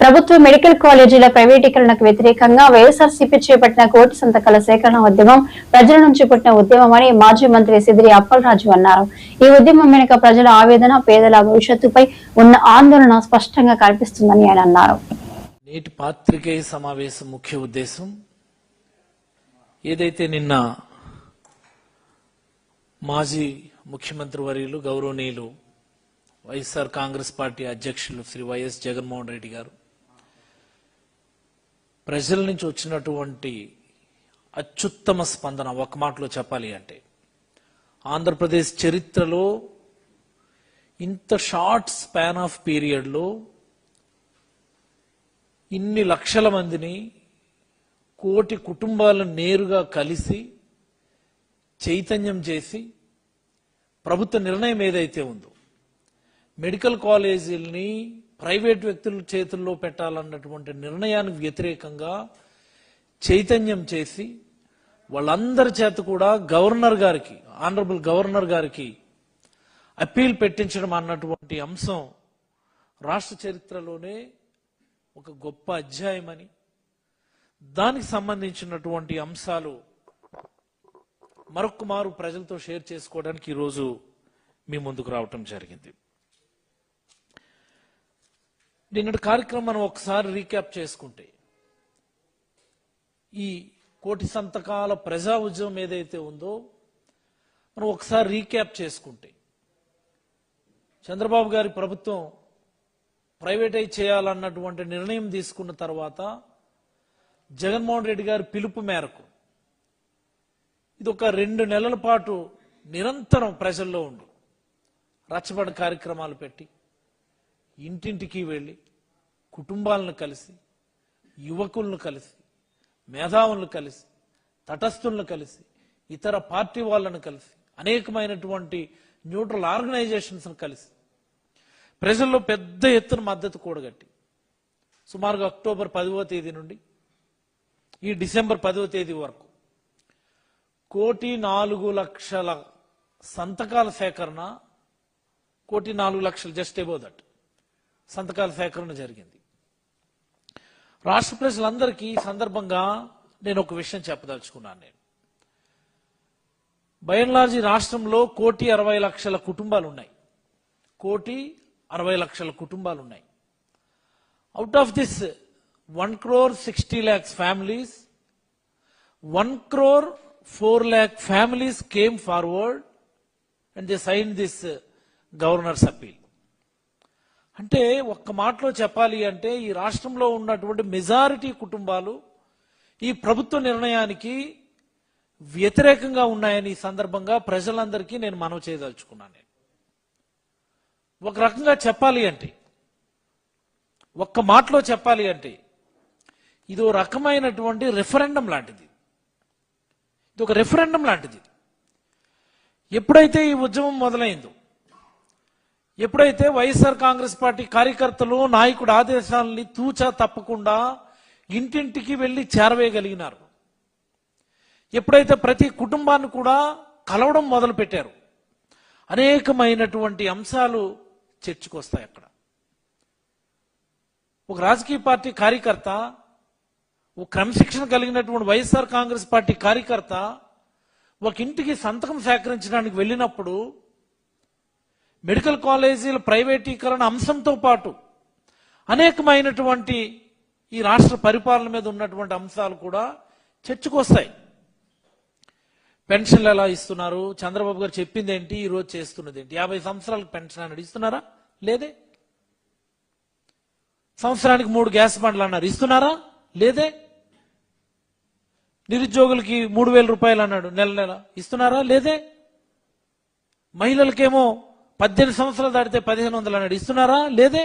ప్రభుత్వ మెడికల్ కాలేజీల ప్రైవేటీకరణకు వ్యతిరేకంగా వైఎస్ఆర్సీపీ చేపట్టిన కోటి సంతకాల సేకరణ ఉద్యమం ప్రజల నుంచి పుట్టిన ఉద్యమమని మాజీ మంత్రి సిదిరి అప్పలరాజు అన్నారు. ఈ ఉద్యమం వెనుక ప్రజల ఆవేదన, పేదల భవిష్యత్తుపై ఉన్న ఆందోళన స్పష్టంగా కనిపిస్తుందని ఆయన అన్నారు. నేటి పాత్రికేయ సమావేశం ముఖ్య ఉద్దేశం ఏదైతే నిన్న మాజీ ముఖ్యమంత్రి వర్యులు గౌరవనీయులు వైఎస్ఆర్ కాంగ్రెస్ పార్టీ అధ్యక్షులు శ్రీ వైఎస్ జగన్మోహన్ రెడ్డి గారు ప్రజల నుంచి వచ్చినటువంటి అత్యుత్తమ స్పందన, ఒక మాటలో చెప్పాలి అంటే ఆంధ్రప్రదేశ్ చరిత్రలో ఇంత షార్ట్ స్పాన్ ఆఫ్ పీరియడ్లో ఇన్ని లక్షల మందిని, కోటి కుటుంబాలను నేరుగా కలిసి చైతన్యం చేసి ప్రభుత్వ నిర్ణయం ఏదైతే ఉందో మెడికల్ కాలేజీలని ప్రైవేట్ వ్యక్తుల చేతుల్లో పెట్టాలన్నటువంటి నిర్ణయానికి వ్యతిరేకంగా చైతన్యం చేసి వాళ్ళందరి చేత కూడా గవర్నర్ గారికి, ఆనరబుల్ గవర్నర్ గారికి అప్పీల్ పెట్టించడం అన్నటువంటి అంశం రాష్ట్ర చరిత్రలోనే ఒక గొప్ప అధ్యాయమని, దానికి సంబంధించినటువంటి అంశాలు మరొక మారు ప్రజలతో షేర్ చేసుకోవడానికి ఈరోజు మీ ముందుకు రావటం జరిగింది. నిన్నటి కార్యక్రమం మనం ఒకసారి రీక్యాప్ చేసుకుంటే, ఈ కోటి సంతకాల ప్రజా ఉద్యమం ఏదైతే ఉందో మనం ఒకసారి రీక్యాప్ చేసుకుంటే, చంద్రబాబు గారి ప్రభుత్వం ప్రైవేటైజ్ చేయాలన్నటువంటి నిర్ణయం తీసుకున్న తర్వాత జగన్మోహన్ రెడ్డి గారి పిలుపు మేరకు ఇది ఒక 2 నెలల పాటు నిరంతరం ప్రజల్లో ఉండి రచ్చబండ కార్యక్రమాలు పెట్టి ఇంటింటికి వెళ్ళి కుటుంబాలను కలిసి, యువకులను కలిసి, మేధావులను కలిసి, తటస్థులను కలిసి, ఇతర పార్టీ వాళ్ళను కలిసి, అనేకమైనటువంటి న్యూట్రల్ ఆర్గనైజేషన్స్ కలిసి ప్రజల్లో పెద్ద ఎత్తున మద్దతు కూడగట్టి సుమారుగా అక్టోబర్ 10వ తేదీ నుండి ఈ డిసెంబర్ 10వ తేదీ వరకు 1,04,00,000 సంతకాల సేకరణ, 1,04,00,000 జస్ట్ అబౌవ్ దట్ సంతకాల సేకరణ జరిగింది. రాష్ట్ర ప్రజలందరికీ ఈ సందర్భంగా నేను ఒక విషయం చెప్పదలుచుకున్నాను. నేను బై అండ్ లార్జ్ రాష్ట్రంలో 1,60,00,000 కుటుంబాలు ఉన్నాయి. 1,60,00,000 కుటుంబాలు ఉన్నాయి. Out of this 1,60,00,000 families, 1,04,00,000 families came forward and they signed this governor's appeal. అంటే ఒక్క మాటలో చెప్పాలి అంటే ఈ రాష్ట్రంలో ఉన్నటువంటి మెజారిటీ కుటుంబాలు ఈ ప్రభుత్వ నిర్ణయానికి వ్యతిరేకంగా ఉన్నాయని ఈ సందర్భంగా ప్రజలందరికీ నేను మనవి చేయదలుచుకున్నాను. ఒక రకంగా చెప్పాలి అంటే, ఒక్క మాటలో చెప్పాలి అంటే ఇదో రకమైనటువంటి రెఫరెండం లాంటిది. ఇది ఒక రెఫరెండం లాంటిది. ఎప్పుడైతే ఈ ఉద్యమం మొదలైందో, ఎప్పుడైతే వైఎస్ఆర్ కాంగ్రెస్ పార్టీ కార్యకర్తలు నాయకుడి ఆదేశాలని తూచా తప్పకుండా ఇంటింటికి వెళ్ళి చేరవేయగలిగినారు, ఎప్పుడైతే ప్రతి కుటుంబాన్ని కూడా కలవడం మొదలు పెట్టారు, అనేకమైనటువంటి అంశాలు చర్చకు వస్తాయి. అక్కడ ఒక రాజకీయ పార్టీ కార్యకర్త, ఒక క్రమశిక్షణ కలిగినటువంటి వైఎస్ఆర్ కాంగ్రెస్ పార్టీ కార్యకర్త ఒక ఇంటికి సంతకం సేకరించడానికి వెళ్ళినప్పుడు మెడికల్ కాలేజీల ప్రైవేటీకరణ అంశంతో పాటు అనేకమైనటువంటి ఈ రాష్ట్ర పరిపాలన మీద ఉన్నటువంటి అంశాలు కూడా చర్చకు వస్తాయి. పెన్షన్లు ఎలా ఇస్తున్నారు, చంద్రబాబు గారు చెప్పింది ఏంటి, ఈ రోజు చేస్తున్నది ఏంటి, 50 సంవత్సరాలకు పెన్షన్ అన్నాడు, ఇస్తున్నారా? లేదే. సంవత్సరానికి 3 గ్యాస్ బండ్లు అన్నారు, ఇస్తున్నారా? లేదే. నిరుద్యోగులకి 3,000 రూపాయలు అన్నాడు, నెల నెల, ఇస్తున్నారా? లేదే. మహిళలకేమో 18 సంవత్సరాలు దాటితే 1,500 అన్నాడు, ఇస్తున్నారా? లేదే.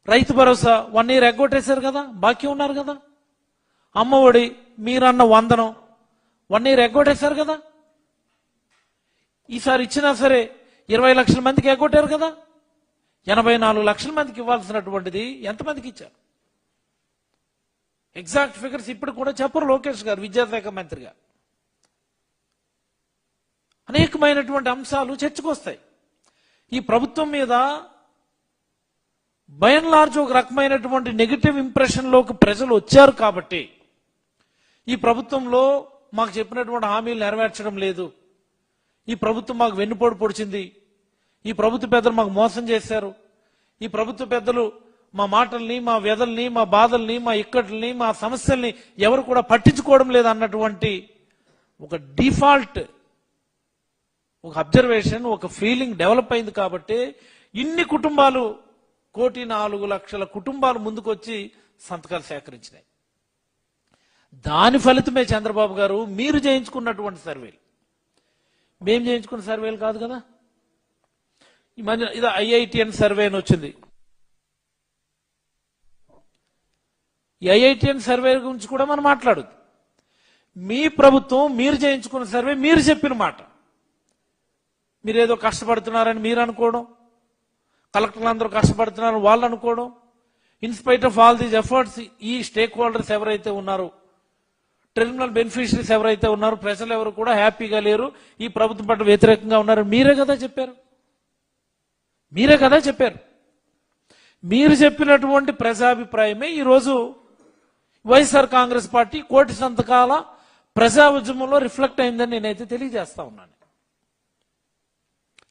రైతు భరోసా 1 year ఎగ్గొట్టేశారు కదా, బాకీ ఉన్నారు కదా. అమ్మఒడి మీరన్న వందనం 1 year ఎగ్గొట్టేశారు కదా. ఈసారి ఇచ్చినా సరే 20 లక్షల మందికి ఎగ్గొట్టారు కదా. 84 లక్షల మందికి ఇవ్వాల్సినటువంటిది ఎంతమందికి ఇచ్చారు? ఎగ్జాక్ట్ ఫిగర్స్ ఇప్పుడు కూడా చెప్పరు లోకేష్ గారు, విద్యాశాఖ మంత్రిగా. అనేకమైనటువంటి అంశాలు చర్చకు వస్తాయి. ఈ ప్రభుత్వం మీద బై అండ్ లార్జ్ ఒక రకమైనటువంటి నెగిటివ్ ఇంప్రెషన్లోకి ప్రజలు వచ్చారు కాబట్టి ఈ ప్రభుత్వంలో మాకు చెప్పినటువంటి హామీలు నెరవేర్చడం లేదు, ఈ ప్రభుత్వం మాకు వెన్నుపోటు పొడిచింది, ఈ ప్రభుత్వ పెద్దలు మాకు మోసం చేశారు, ఈ ప్రభుత్వ పెద్దలు మా మాటల్ని, మా వ్యధల్ని, మా బాధల్ని, మా ఇక్కట్లని, మా సమస్యల్ని ఎవరు కూడా పట్టించుకోవడం లేదు అన్నటువంటి ఒక డిఫాల్ట్, ఒక అబ్జర్వేషన్, ఒక ఫీలింగ్ డెవలప్ అయింది కాబట్టి ఇన్ని కుటుంబాలు 1,04,00,000 కుటుంబాలు ముందుకొచ్చి సంతకాలు సేకరించినాయి. దాని ఫలితమే చంద్రబాబు గారు మీరు చేయించుకున్నటువంటి సర్వేలు, మేము చేయించుకున్న సర్వేలు కాదు కదా. ఈ మధ్య ఇది IITN సర్వే అని వచ్చింది. ఈ IITN సర్వే గురించి కూడా మనం మాట్లాడదు. మీ ప్రభుత్వం మీరు చేయించుకున్న సర్వే, మీరు చెప్పిన మాట, మీరేదో కష్టపడుతున్నారని మీరు అనుకోవడం, కలెక్టర్లు అందరూ కష్టపడుతున్నారని వాళ్ళు అనుకోవడం, in spite of all these efforts ఈ స్టేక్ హోల్డర్స్ ఎవరైతే ఉన్నారో, టెర్మినల్ బెనిఫిషరీస్ ఎవరైతే ఉన్నారో, ప్రజలు ఎవరు కూడా హ్యాపీగా లేరు, ఈ ప్రభుత్వం పట్ల వ్యతిరేకంగా ఉన్నారు, మీరే కదా చెప్పారు. మీరే కదా చెప్పారు. మీరు చెప్పినటువంటి ప్రజాభిప్రాయమే ఈరోజు వైఎస్ఆర్ కాంగ్రెస్ పార్టీ 1,00,00,000 సంతకాల ప్రజా ఉద్యమంలో రిఫ్లెక్ట్ అయిందని నేనైతే తెలియజేస్తా ఉన్నాను.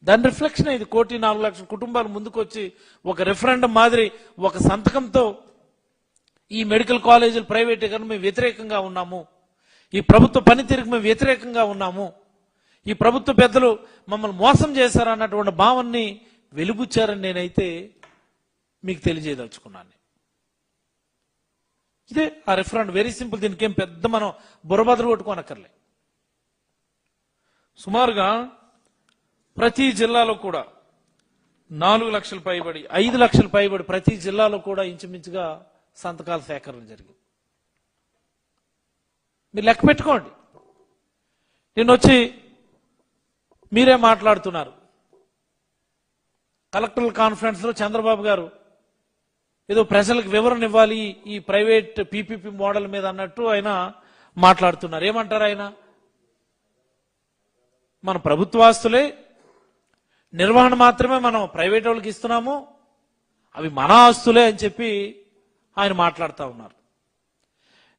దాని రిఫ్లెక్షన్ ఇది. 1,04,00,000 కుటుంబాలు ముందుకు వచ్చి ఒక రెఫరెండం మాదిరి ఒక సంతకంతో ఈ మెడికల్ కాలేజీలు ప్రైవేటీకరణ మేము వ్యతిరేకంగా ఉన్నాము, ఈ ప్రభుత్వ పనితీరుకు మేము వ్యతిరేకంగా ఉన్నాము, ఈ ప్రభుత్వ పెద్దలు మమ్మల్ని మోసం చేశారన్నటువంటి భావాన్ని వెలుబుచ్చారని నేనైతే మీకు తెలియజేయదలుచుకున్నాను. ఇదే ఆ రెఫరెండం. Very simple. దీనికి ఏం పెద్ద మనం బుర్రబద్దలు కొట్టుకోనక్కర్లే. సుమారుగా ప్రతి జిల్లాలో కూడా 4 లక్షల పైబడి, 5 లక్షల పైబడి ప్రతి జిల్లాలో కూడా ఇంచుమించుగా సంతకాల సేకరణ జరిగింది. మీరు లెక్క పెట్టుకోండి. నేను వచ్చి మీరే మాట్లాడుతున్నారు. కలెక్టరల్ కాన్ఫరెన్స్ లో చంద్రబాబు గారు ఏదో ప్రజలకు వివరణ ఇవ్వాలి ఈ ప్రైవేట్ PPP మోడల్ మీద అన్నట్టు ఆయన మాట్లాడుతున్నారు. ఏమంటారు ఆయన? మన ప్రభుత్వాస్తులే నిర్వహణ మాత్రమే మనం ప్రైవేట్ వాళ్ళకి ఇస్తున్నాము, అవి మన ఆస్తులే అని చెప్పి ఆయన మాట్లాడుతూ ఉన్నారు.